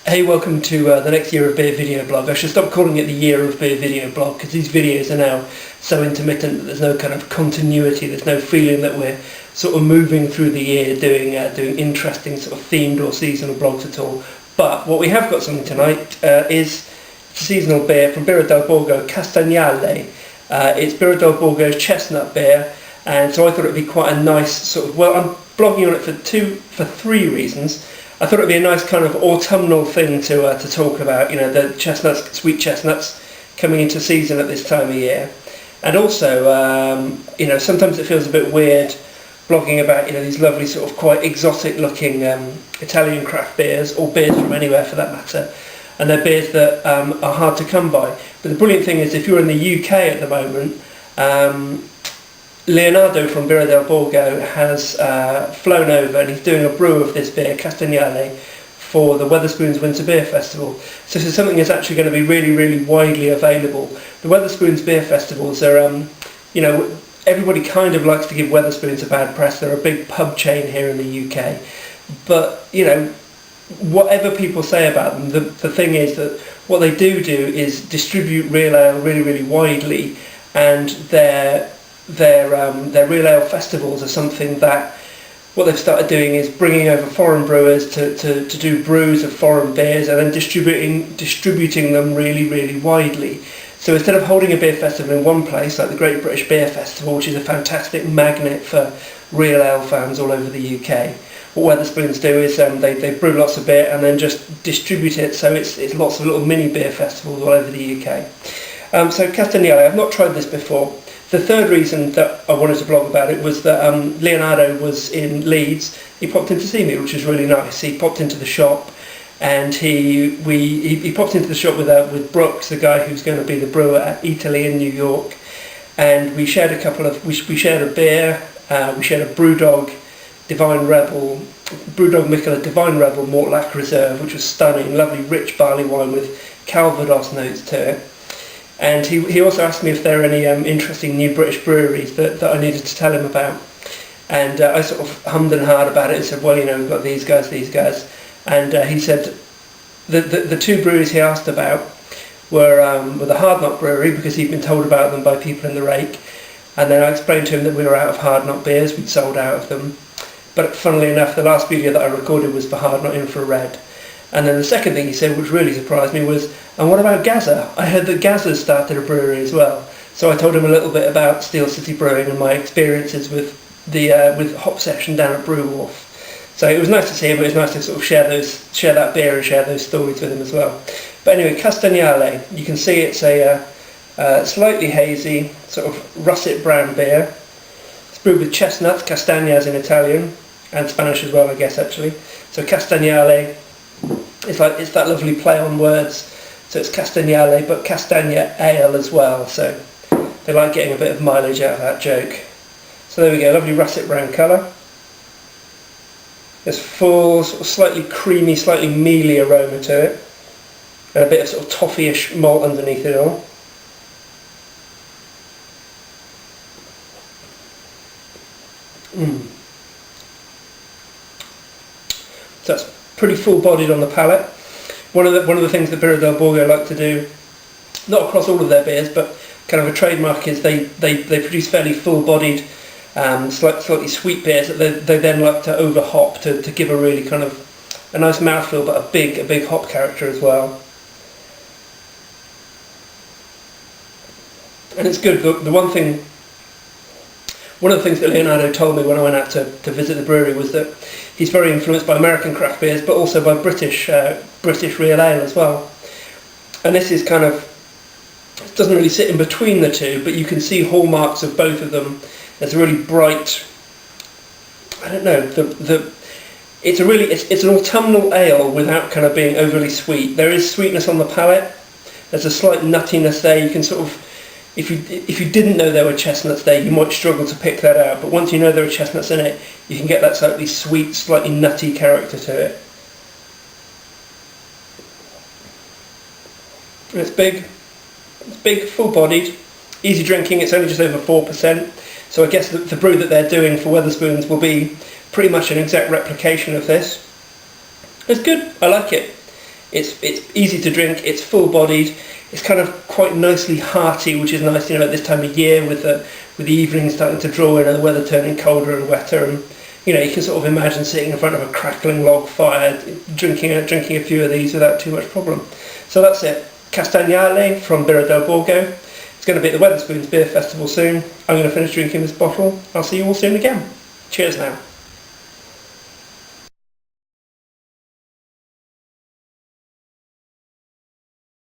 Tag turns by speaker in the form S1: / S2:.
S1: Hey, welcome to the next year of beer video blog. I should stop calling it the year of beer video blog because these videos are now so intermittent that there's no kind of continuity, there's no feeling that we're sort of moving through the year doing interesting sort of themed or seasonal blogs at all. But what we have got something tonight is a seasonal beer from Birra del Borgo Castagnale. It's Birra del Borgo's chestnut beer, and so I thought it'd be quite a nice sort of, well, I'm blogging on it for three reasons. I thought it'd be a nice kind of autumnal thing to talk about, you know, the chestnuts, sweet chestnuts coming into season at this time of year. And also, you know, sometimes it feels a bit weird blogging about, you know, these lovely sort of quite exotic looking Italian craft beers, or beers from anywhere for that matter. And they're beers that are hard to come by. But the brilliant thing is, if you're in the UK at the moment, Leonardo from Birra del Borgo has flown over and he's doing a brew of this beer, Castagnale, for the Wetherspoons Winter Beer Festival. So this is something that's actually going to be really, really widely available. The Wetherspoons Beer Festivals are, you know, everybody kind of likes to give Wetherspoons a bad press. They're a big pub chain here in the UK. But, you know, whatever people say about them, the thing is that what they do is distribute real ale really, really widely, and their real ale festivals are something that what they've started doing is bringing over foreign brewers to do brews of foreign beers and then distributing them really, really widely. So instead of holding a beer festival in one place, like the Great British Beer Festival, which is a fantastic magnet for real ale fans all over the UK, what Wetherspoons do is they brew lots of beer and then just distribute it, so it's lots of little mini beer festivals all over the UK. So Castagnale, I've not tried this before. The third reason that I wanted to blog about it was that Leonardo was in Leeds. He popped in to see me, which was really nice. He popped into the shop, and he popped into the shop with Brooks, the guy who's going to be the brewer at Italy in New York, and we shared we shared a beer. We shared a Brewdog Mikkeller Divine Rebel Mort Lac Reserve, which was stunning, lovely rich barley wine with Calvados notes to it. And he also asked me if there are any interesting new British breweries that I needed to tell him about. And I sort of hummed and hawed about it and said, well, you know, we've got these guys. And he said the two breweries he asked about were the Hard Knock Brewery, because he'd been told about them by people in the rake. And then I explained to him that we were out of Hard Knock beers, we'd sold out of them. But funnily enough, the last video that I recorded was for Hard Knock Infrared. And then the second thing he said, which really surprised me, was, and what about Gaza? I heard that Gaza started a brewery as well. So I told him a little bit about Steel City Brewing and my experiences with Hop Session down at Brew Wharf. So it was nice to see him, but it was nice to sort of share that beer and share those stories with him as well. But anyway, Castagnale, you can see it's a slightly hazy, sort of russet brown beer. It's brewed with chestnuts, castagnas in Italian, and Spanish as well, I guess, actually. So Castagnale, it's that lovely play on words. So it's Castagnale, but Castagna Ale as well. So they like getting a bit of mileage out of that joke. So there we go, lovely russet brown colour. There's full, sort of slightly creamy, slightly mealy aroma to it, and a bit of sort of toffee-ish malt underneath it all. So that's pretty full-bodied on the palate. One of the things that Birra del Borgo like to do, not across all of their beers, but kind of a trademark, is they produce fairly full-bodied, slightly sweet beers that they then like to over-hop to give a really kind of a nice mouthfeel, but a big hop character as well. And it's good. One of the things that Leonardo told me when I went out to visit the brewery was that he's very influenced by American craft beers, but also by British real ale as well. And this is kind of, it doesn't really sit in between the two, but you can see hallmarks of both of them. There's a really bright, I don't know, it's an autumnal ale without kind of being overly sweet. There is sweetness on the palate. There's a slight nuttiness there. You can sort of, if you didn't know there were chestnuts there, you might struggle to pick that out. But once you know there are chestnuts in it, you can get that slightly sweet, slightly nutty character to it. And it's big, full-bodied, easy drinking. It's only just over 4%. So I guess the brew that they're doing for Wetherspoons will be pretty much an exact replication of this. It's good. I like it. It's easy to drink, it's full-bodied, it's kind of quite nicely hearty, which is nice, you know, at this time of year with the evening starting to draw in and the weather turning colder and wetter, and you know, you can sort of imagine sitting in front of a crackling log fire, drinking a few of these without too much problem. So that's it. Castagnale from Birra del Borgo. It's going to be at the Wetherspoons Beer Festival soon. I'm going to finish drinking this bottle. I'll see you all soon again. Cheers now.